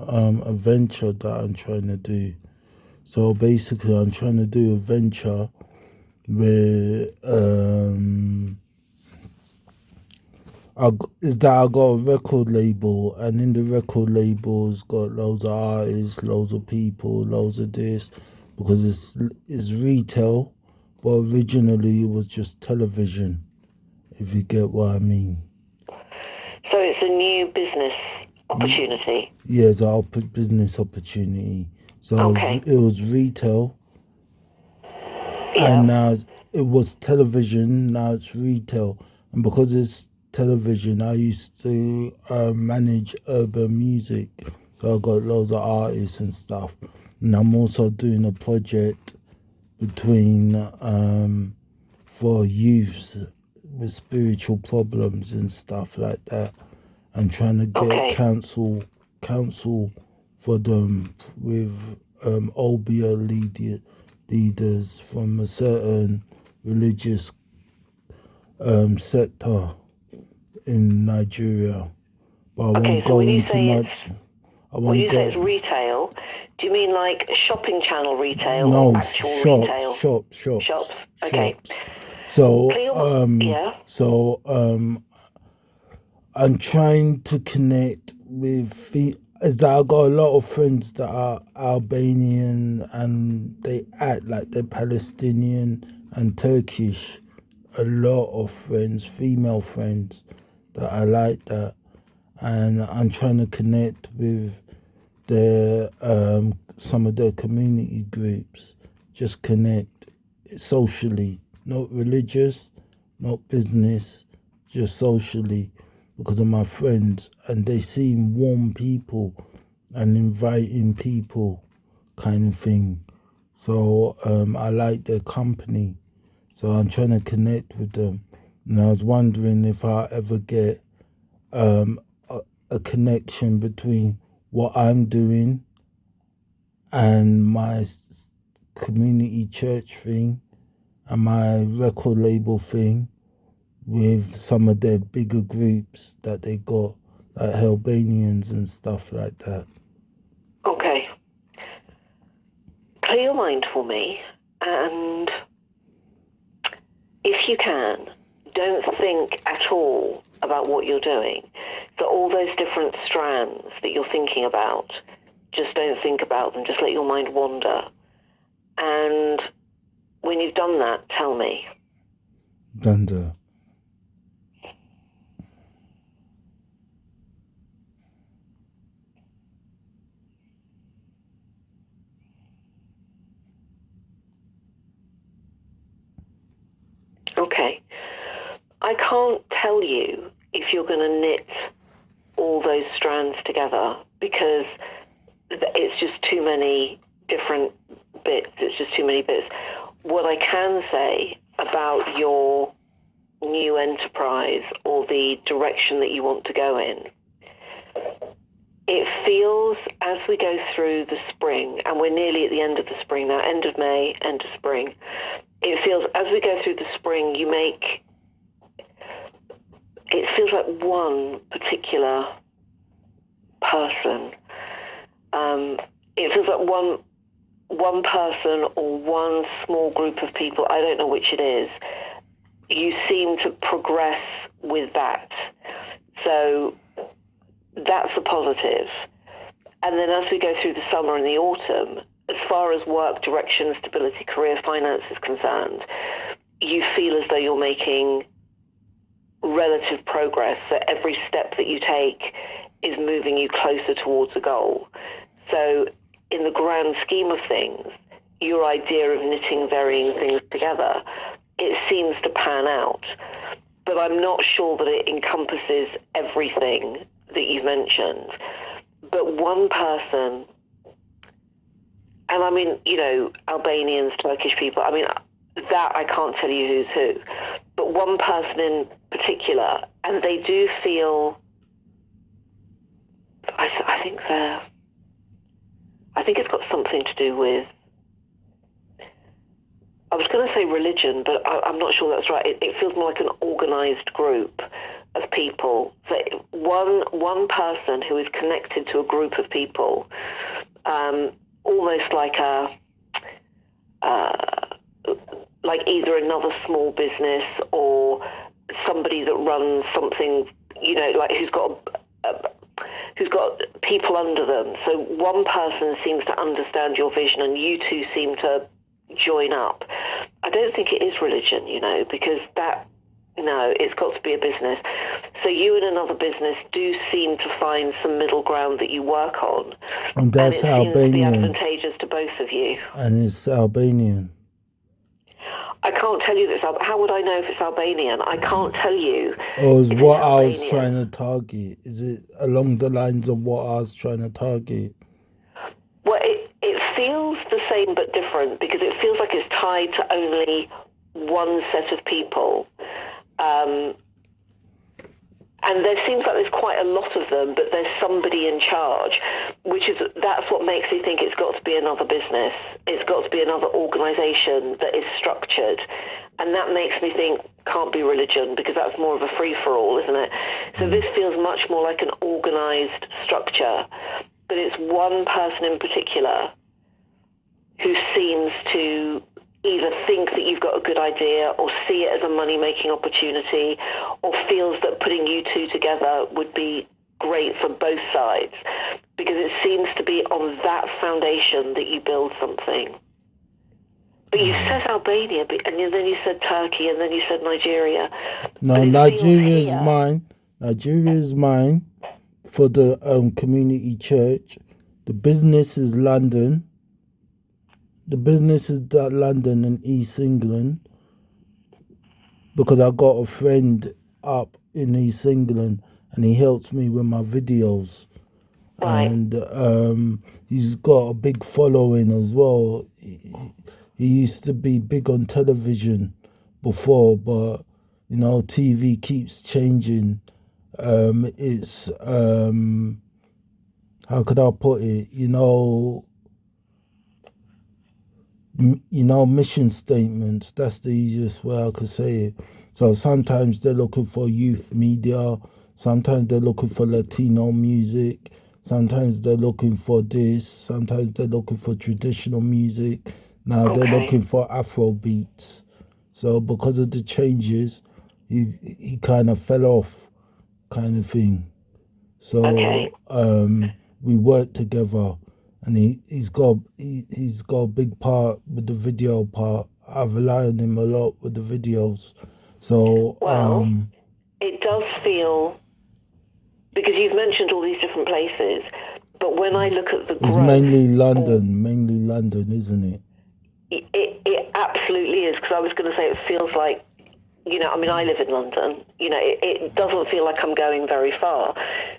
a venture that I'm trying to do. So basically, I'm trying to do a venture where is that I got a record label, and in the record label, it's got loads of artists, loads of people, loads of this, because it's retail, but originally it was just television. If you get what I mean. So it's a new business opportunity. Yeah, it's our business opportunity. So Okay. it was retail, and Yeah. now it was television. Now it's retail, and because it's television, I used to manage urban music. So I got loads of artists and stuff, and I'm also doing a project between for youths with spiritual problems and stuff like that, and trying to get Okay. counsel for them with Obia leaders from a certain religious sector in Nigeria. But I Okay. won't So go into much. I when won't you say go. it's retail, do you mean like shopping channel retail or No, actual retail shops? Okay. shops. So Yeah. I'm trying to connect with as that I got a lot of friends that are Albanian and they act like they're Palestinian and Turkish. A lot of friends, female friends that I like that, and I'm trying to connect with their some of their community groups. Just connect socially, not religious, not business, just socially, because of my friends, and they seem warm people and inviting people, kind of thing. So I like their company. So I'm trying to connect with them, and I was wondering if I ever get um, a connection between what I'm doing and my community church thing and my record label thing with some of their bigger groups that they got, like Albanians and stuff like that. Okay. Clear your mind for me, and if you can, don't think at all about what you're doing. So all those different strands that you're thinking about, just don't think about them. Just let your mind wander. And when you've done that, tell me. Dunder. Okay. I can't tell you if you're going to knit all those strands together because it's just too many different bits. It's just too many bits. What I can say about your new enterprise or the direction that you want to go in, it feels as we go through the spring, and we're nearly at the end of the spring now, end of May, end of spring, it feels as we go through the spring, it feels like one particular person. It feels like one person or one small group of people, I don't know which it is, you seem to progress with that. So that's a positive. And then as we go through the summer and the autumn, as far as work, direction, stability, career, finance is concerned, you feel as though you're making relative progress. So every step that you take is moving you closer towards a goal. So in the grand scheme of things, your idea of knitting varying things together, it seems to pan out. But I'm not sure that it encompasses everything that you've mentioned. But one person, and I mean, Albanians, Turkish people, I mean, that I can't tell you who's who, but one person in particular, and they do feel, I think it's got something to do with, I was going to say religion, but I'm not sure that's right. It feels more like an organized group of people, so one person who is connected to a group of people, almost like like either another small business or somebody that runs something, like who's got people under them. So one person seems to understand your vision and you two seem to join up. I don't think it is religion, because it's got to be a business. So you and another business do seem to find some middle ground that you work on. And that's and it seems to be Albanian. advantageous to both of you. And it's Albanian. I can't tell you this. How would I know if it's Albanian? I can't tell you. Or is if what it's I was Albanian. trying to target? Is it along the lines of what I was trying to target? Well, it feels the same but different because it feels like it's tied to only one set of people. And there seems like there's quite a lot of them, but there's somebody in charge, that's what makes me think it's got to be another business. It's got to be another organisation that is structured. And that makes me think can't be religion because that's more of a free-for-all, isn't it? So this feels much more like an organised structure, but it's one person in particular who seems to either think that you've got a good idea or see it as a money-making opportunity or feels that putting you two together would be great for both sides because it seems to be on that foundation that you build something. But you said Albania, and then you said Turkey, and then you said Nigeria. No, Nigeria is mine. Nigeria is mine for the community church. The business is London. The business is London and East England because I got a friend up in East England and he helps me with my videos. Right. And he's got a big following as well. He used to be big on television before, but TV keeps changing. It's how could I put it? Mission statements, that's the easiest way I could say it. So sometimes they're looking for youth media, sometimes they're looking for Latino music, sometimes they're looking for this, sometimes they're looking for traditional music, now they're looking for Afro beats. So because of the changes, he kind of fell off kind of thing. So we worked together. And he's got a big part with the video part. I rely on him a lot with the videos. So it does feel, because you've mentioned all these different places, but when I look at the growth, it's mainly London, isn't it? It absolutely is, because I was going to say it feels like, I live in London. It doesn't feel like I'm going very far.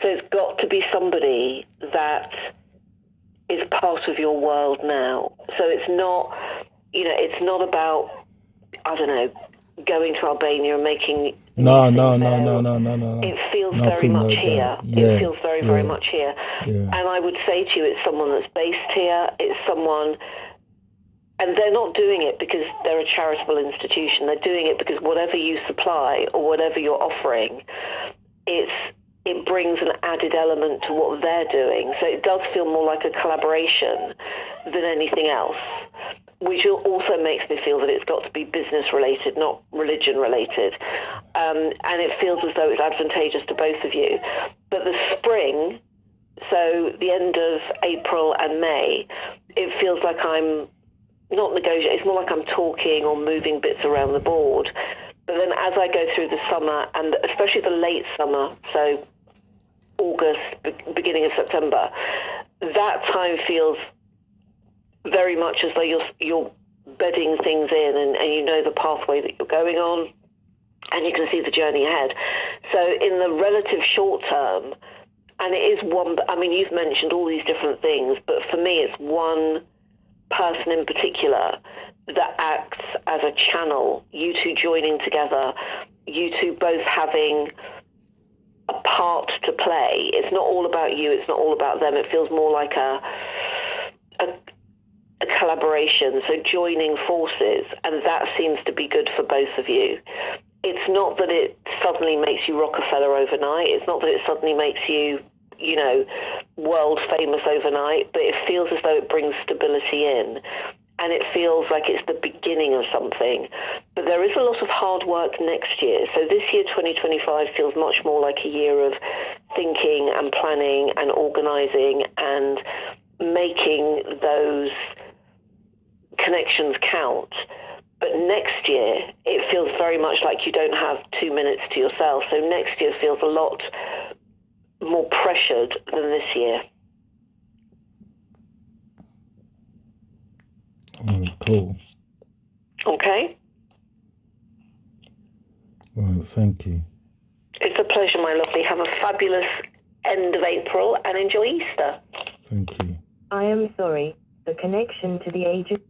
So it's got to be somebody that is part of your world now. So it's not, it's not about, I don't know, going to Albania and making... No. It feels very much like here. Yeah, it feels very much here. Yeah. And I would say to you, it's someone that's based here. It's someone... And they're not doing it because they're a charitable institution. They're doing it because whatever you supply or whatever you're offering, it brings an added element to what they're doing. So it does feel more like a collaboration than anything else, which also makes me feel that it's got to be business related, not religion related. And it feels as though it's advantageous to both of you. But the spring, so the end of April and May, it feels like I'm not negotiating, it's more like I'm talking or moving bits around the board. But then as I go through the summer, and especially the late summer, so August, beginning of September, that time feels very much as though you're bedding things in and you know the pathway that you're going on and you can see the journey ahead. So in the relative short term, and it is one, you've mentioned all these different things, but for me it's one person in particular that acts as a channel, you two joining together, you two both having a part to play. It's not all about you, it's not all about them. It feels more like a collaboration, so joining forces, and that seems to be good for both of you. it's not that it suddenly makes you Rockefeller overnight. It's not that it suddenly makes you, world famous overnight, but it feels as though it brings stability in. And it feels like it's the beginning of something. But there is a lot of hard work next year. So this year, 2025, feels much more like a year of thinking and planning and organizing and making those connections count. But next year, it feels very much like you don't have 2 minutes to yourself. So next year feels a lot more pressured than this year. Cool. Okay? All right, thank you. It's a pleasure, my lovely. Have a fabulous end of April and enjoy Easter. Thank you. I am sorry. The connection to the agent